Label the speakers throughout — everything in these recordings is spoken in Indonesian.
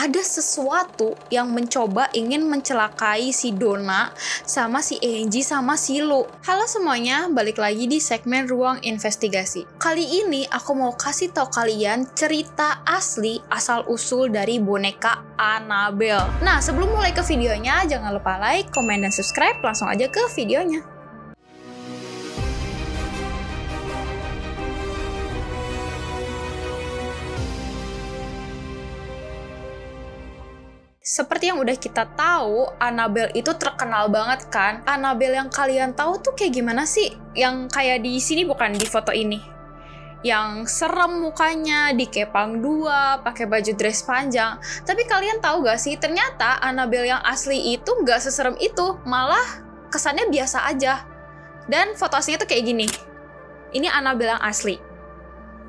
Speaker 1: ada sesuatu yang mencoba ingin mencelakai si Donna sama si Angie sama si Lu. Halo semuanya, balik lagi di segmen Ruang Investigasi. Kali ini aku mau kasih tahu kalian cerita asli asal-usul dari boneka Annabelle. Nah, sebelum mulai ke videonya, jangan lupa like, komen, dan subscribe. Langsung aja ke videonya. Seperti yang udah kita tahu, Annabelle itu terkenal banget kan? Annabelle yang kalian tahu tuh kayak gimana sih? Yang kayak di sini, bukan di foto ini. Yang serem mukanya, dikepang dua, pakai baju dress panjang. Tapi kalian tahu gak sih, ternyata Annabelle yang asli itu gak seserem itu. Malah kesannya biasa aja. Dan foto aslinya tuh kayak gini. Ini Annabelle yang asli.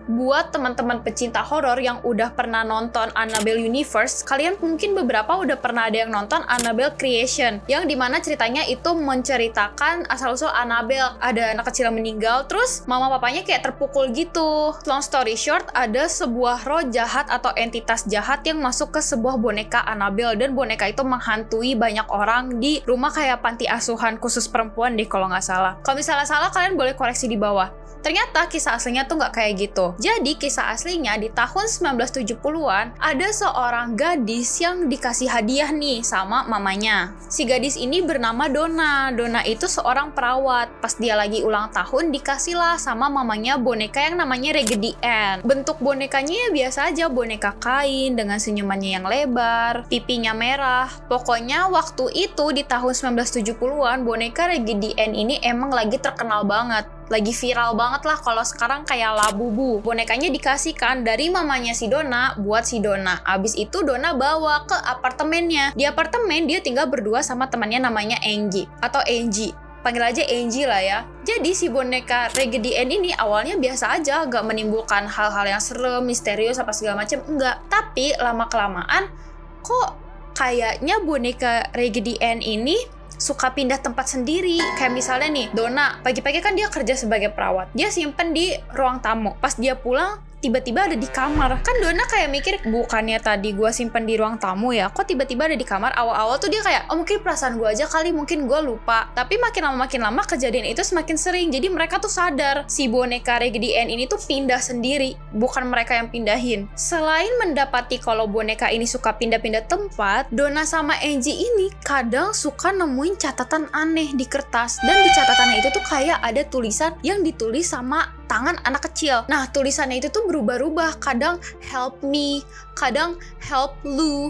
Speaker 1: Buat teman-teman pecinta horor yang udah pernah nonton Annabelle Universe, kalian mungkin beberapa udah pernah ada yang nonton Annabelle Creation, yang dimana ceritanya itu menceritakan asal-usul Annabelle. Ada anak kecil yang meninggal, terus mama papanya kayak terpukul gitu. Long story short, ada sebuah roh jahat atau entitas jahat yang masuk ke sebuah boneka Annabelle, dan boneka itu menghantui banyak orang di rumah kayak panti asuhan khusus perempuan deh kalau nggak salah. Kalau misalnya salah, kalian boleh koreksi di bawah. Ternyata kisah aslinya tuh nggak kayak gitu. Jadi kisah aslinya di tahun 1970-an ada seorang gadis yang dikasih hadiah nih sama mamanya. Si gadis ini bernama Donna. Donna itu seorang perawat. Pas dia lagi ulang tahun dikasihlah sama mamanya boneka yang namanya Raggedy Ann. Bentuk bonekanya ya biasa aja, boneka kain dengan senyumannya yang lebar, pipinya merah. Pokoknya waktu itu di tahun 1970-an boneka Raggedy Ann ini emang lagi terkenal banget. Lagi viral banget lah, kalau sekarang kayak Labubu. Bonekanya dikasihkan dari mamanya si Donna buat si Donna. Abis itu Donna bawa ke apartemennya. Di apartemen dia tinggal berdua sama temannya namanya Angie atau Angie. Panggil aja Angie lah ya. Jadi si boneka Raggedy Ann ini awalnya biasa aja, gak menimbulkan hal-hal yang serem, misterius apa segala macem, enggak. Tapi lama-kelamaan kok kayaknya boneka Raggedy Ann ini suka pindah tempat sendiri. Kayak misalnya nih, Donna pagi-pagi kan dia kerja sebagai perawat, dia simpen di ruang tamu. Pas dia pulang tiba-tiba ada di kamar. Kan Donna kayak mikir, bukannya tadi gue simpen di ruang tamu ya, kok tiba-tiba ada di kamar. Awal-awal tuh dia kayak, oh mungkin perasaan gue aja kali, mungkin gue lupa. Tapi makin lama kejadian itu semakin sering. Jadi mereka tuh sadar si boneka Raggedy Ann ini tuh pindah sendiri, bukan mereka yang pindahin. Selain mendapati kalau boneka ini suka pindah-pindah tempat, Donna sama Angie ini kadang suka nemuin catatan aneh di kertas. Dan di catatannya itu tuh kayak ada tulisan yang ditulis sama tangan anak kecil. Nah, tulisannya itu tuh berubah-ubah. Kadang help me, kadang help Lu,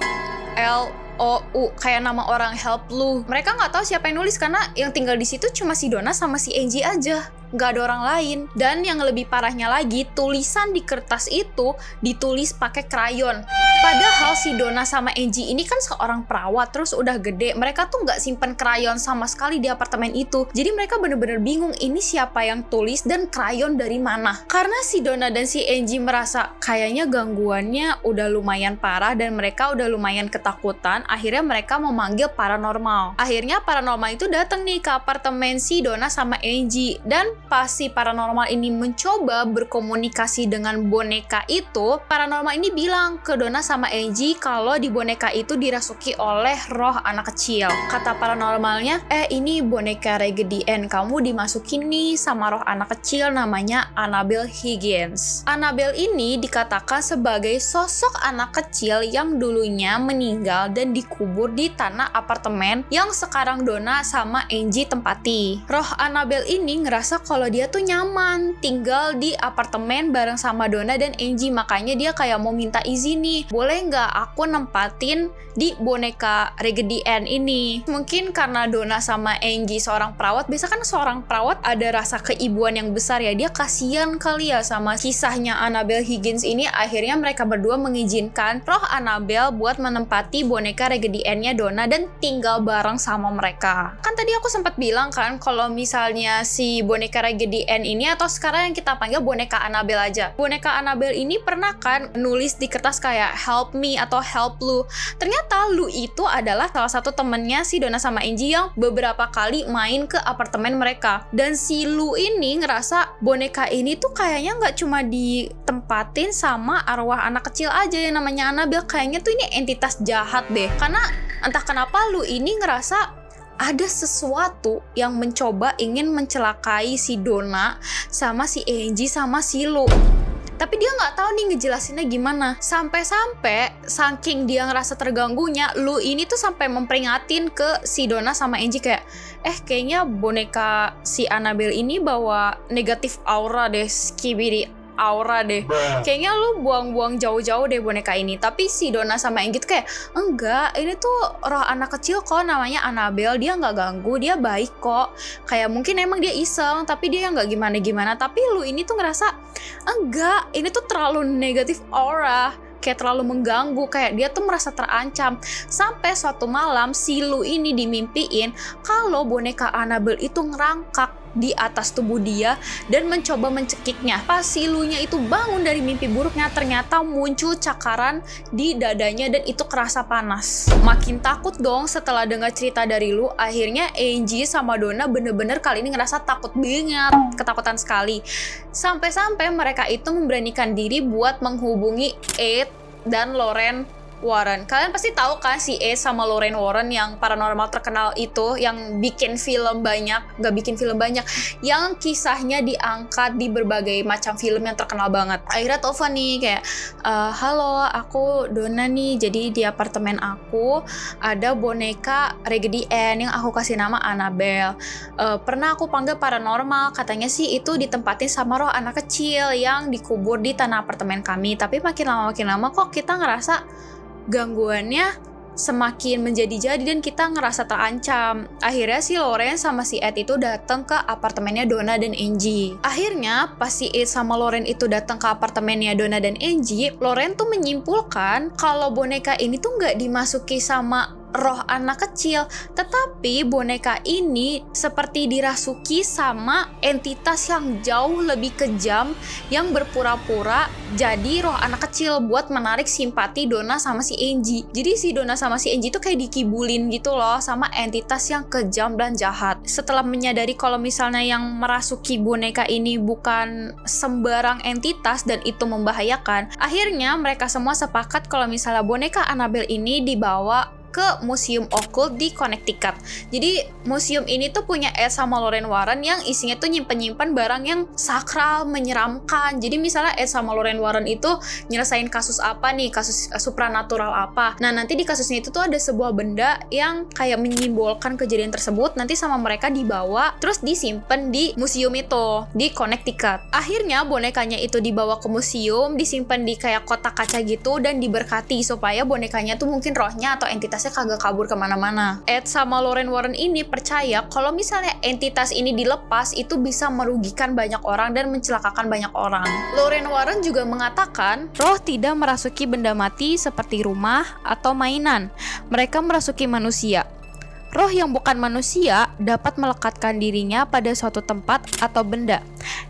Speaker 1: L-O-U, kayak nama orang, help Lu. Mereka nggak tahu siapa yang nulis karena yang tinggal di situ cuma si Donna sama si Angie aja, nggak ada orang lain. Dan yang lebih parahnya lagi, tulisan di kertas itu ditulis pakai krayon. Padahal si Donna sama Angie ini kan seorang perawat, terus udah gede. Mereka tuh nggak simpen krayon sama sekali di apartemen itu. Jadi mereka bener-bener bingung ini siapa yang tulis dan krayon dari mana. Karena si Donna dan si Angie merasa kayaknya gangguannya udah lumayan parah dan mereka udah lumayan ketakutan. Akhirnya mereka memanggil paranormal. Akhirnya paranormal itu datang nih ke apartemen si Donna sama Angie. Dan pas si paranormal ini mencoba berkomunikasi dengan boneka itu, paranormal ini bilang ke Donna sama Angie kalau di boneka itu dirasuki oleh roh anak kecil. Kata paranormalnya, ini boneka Raggedy Ann, kamu dimasukin nih sama roh anak kecil namanya Annabelle Higgins. Annabelle ini dikatakan sebagai sosok anak kecil yang dulunya meninggal dan dikubur di tanah apartemen yang sekarang Donna sama Angie tempati. Roh Annabelle ini ngerasa kalau dia tuh nyaman tinggal di apartemen bareng sama Donna dan Angie, makanya dia kayak mau minta izin nih, boleh nggak aku nempatin di boneka Raggedy Ann ini. Mungkin karena Donna sama Angie seorang perawat, biasa kan seorang perawat ada rasa keibuan yang besar ya, dia kasihan kali ya sama kisahnya Annabelle Higgins ini. Akhirnya mereka berdua mengizinkan roh Annabelle buat menempati boneka Raggedy Ann-nya Donna dan tinggal bareng sama mereka. Kan tadi aku sempat bilang kan kalau misalnya si boneka Raggedy Ann ini, atau sekarang yang kita panggil boneka Annabelle aja. Boneka Annabelle ini pernah kan nulis di kertas kayak help me atau help Lou. Ternyata Lou itu adalah salah satu temennya si Donna sama Angie yang beberapa kali main ke apartemen mereka. Dan si Lou ini ngerasa boneka ini tuh kayaknya nggak cuma ditempatin sama arwah anak kecil aja yang namanya Annabelle. Kayaknya tuh ini entitas jahat deh. Karena entah kenapa Lou ini ngerasa ada sesuatu yang mencoba ingin mencelakai si Donna sama si Angie sama si Lou. Tapi dia nggak tahu nih ngejelasinnya gimana. Sampai-sampai saking dia ngerasa terganggunya, Lou ini tuh sampai memperingatin ke si Donna sama Angie kayak, kayaknya boneka si Annabelle ini bawa negatif aura deh, skibidi aura deh. Kayaknya lu buang-buang jauh-jauh deh boneka ini. Tapi si Donna sama Angie tuh kayak, enggak, ini tuh roh anak kecil kok, namanya Annabelle, dia nggak ganggu, dia baik kok. Kayak mungkin emang dia iseng, tapi dia nggak gimana-gimana. Tapi lu ini tuh ngerasa, enggak, ini tuh terlalu negatif aura, kayak terlalu mengganggu, kayak dia tuh merasa terancam. Sampai suatu malam si Lou ini dimimpiin kalau boneka Annabelle itu ngerangkak di atas tubuh dia dan mencoba mencekiknya. Pas si Lou-nya itu bangun dari mimpi buruknya, ternyata muncul cakaran di dadanya dan itu kerasa panas. Makin takut dong setelah dengar cerita dari Lou. Akhirnya Angie sama Donna bener-bener kali ini ngerasa takut banget, ketakutan sekali. Sampai-sampai mereka itu memberanikan diri buat menghubungi Ed dan Lorraine Warren. Kalian pasti tahu kan si Ed sama Lorraine Warren yang paranormal terkenal itu, yang bikin film banyak, yang kisahnya diangkat di berbagai macam film yang terkenal banget. Akhirnya telepon nih kayak, halo, aku Donna nih, jadi di apartemen aku ada boneka Raggedy Ann yang aku kasih nama Annabelle. Pernah aku panggil paranormal, katanya sih itu ditempatin sama roh anak kecil yang dikubur di tanah apartemen kami. Tapi makin lama kok kita ngerasa gangguannya semakin menjadi-jadi dan kita ngerasa terancam. Akhirnya si Lorraine sama si Ed itu datang ke apartemennya Donna dan Angie. Akhirnya pas si Ed sama Lorraine itu datang ke apartemennya Donna dan Angie, Lorraine tuh menyimpulkan kalau boneka ini tuh nggak dimasuki sama roh anak kecil, tetapi boneka ini seperti dirasuki sama entitas yang jauh lebih kejam yang berpura-pura jadi roh anak kecil buat menarik simpati Donna sama si Angie. Jadi si Donna sama si Angie tuh kayak dikibulin gitu loh sama entitas yang kejam dan jahat. Setelah menyadari kalau misalnya yang merasuki boneka ini bukan sembarang entitas dan itu membahayakan, akhirnya mereka semua sepakat kalau misalnya boneka Annabelle ini dibawa ke Museum Occult di Connecticut. Jadi museum ini tuh punya Ed sama Lorraine Warren yang isinya tuh nyimpen-nyimpen barang yang sakral, menyeramkan. Jadi misalnya Ed sama Lorraine Warren itu nyelesain kasus apa nih, kasus supranatural apa. Nah nanti di kasusnya itu tuh ada sebuah benda yang kayak menyimbolkan kejadian tersebut, nanti sama mereka dibawa terus disimpan di museum itu di Connecticut. Akhirnya bonekanya itu dibawa ke museum, disimpan di kayak kotak kaca gitu dan diberkati supaya bonekanya tuh mungkin rohnya atau entitasnya kagak kabur kemana-mana. Ed sama Lorraine Warren ini percaya kalau misalnya entitas ini dilepas itu bisa merugikan banyak orang dan mencelakakan banyak orang. Lorraine Warren juga mengatakan roh tidak merasuki benda mati seperti rumah atau mainan. Mereka merasuki manusia. Roh yang bukan manusia dapat melekatkan dirinya pada suatu tempat atau benda.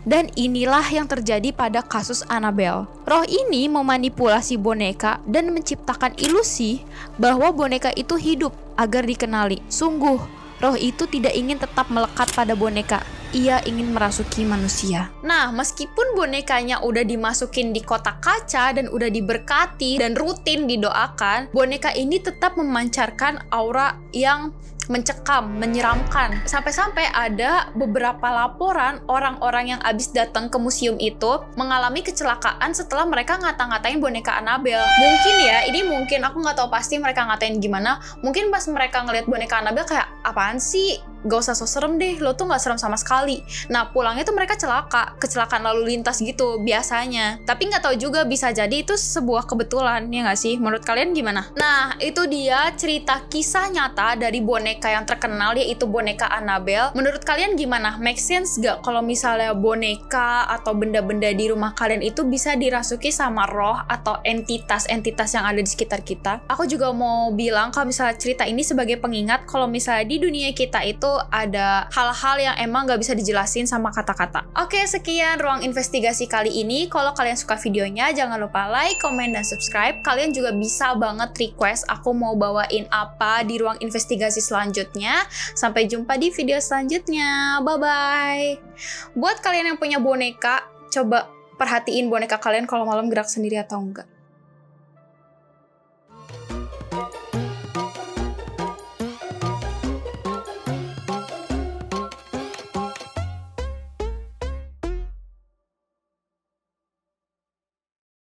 Speaker 1: Dan inilah yang terjadi pada kasus Annabelle. Roh ini memanipulasi boneka dan menciptakan ilusi bahwa boneka itu hidup agar dikenali. Sungguh, roh itu tidak ingin tetap melekat pada boneka. Ia ingin merasuki manusia. Nah, meskipun bonekanya udah dimasukin di kotak kaca dan udah diberkati dan rutin didoakan, boneka ini tetap memancarkan aura yang mencekam, menyeramkan. Sampai-sampai ada beberapa laporan orang-orang yang abis datang ke museum itu mengalami kecelakaan setelah mereka ngata-ngatain boneka Annabelle. Mungkin ya, ini mungkin aku nggak tahu pasti mereka ngatain gimana. Mungkin pas mereka ngeliat boneka Annabelle kayak, apaan sih? Gak usah so serem deh, lo tuh gak serem sama sekali. Nah pulangnya tuh mereka kecelakaan lalu lintas gitu biasanya. Tapi gak tahu juga, bisa jadi itu sebuah kebetulan, ya gak sih? Menurut kalian gimana? Nah itu dia cerita kisah nyata dari boneka boneka yang terkenal, yaitu boneka Annabelle. Menurut kalian gimana? Make sense gak kalau misalnya boneka atau benda-benda di rumah kalian itu bisa dirasuki sama roh atau entitas-entitas yang ada di sekitar kita? Aku juga mau bilang kalau misalnya cerita ini sebagai pengingat kalau misalnya di dunia kita itu ada hal-hal yang emang gak bisa dijelasin sama kata-kata. Oke, sekian ruang investigasi kali ini. Kalau kalian suka videonya, jangan lupa like, komen, dan subscribe. Kalian juga bisa banget request aku mau bawain apa di ruang investigasi selanjutnya. Sampai jumpa di video selanjutnya. Bye-bye. Buat kalian yang punya boneka, coba perhatiin boneka kalian kalau malam gerak sendiri atau enggak.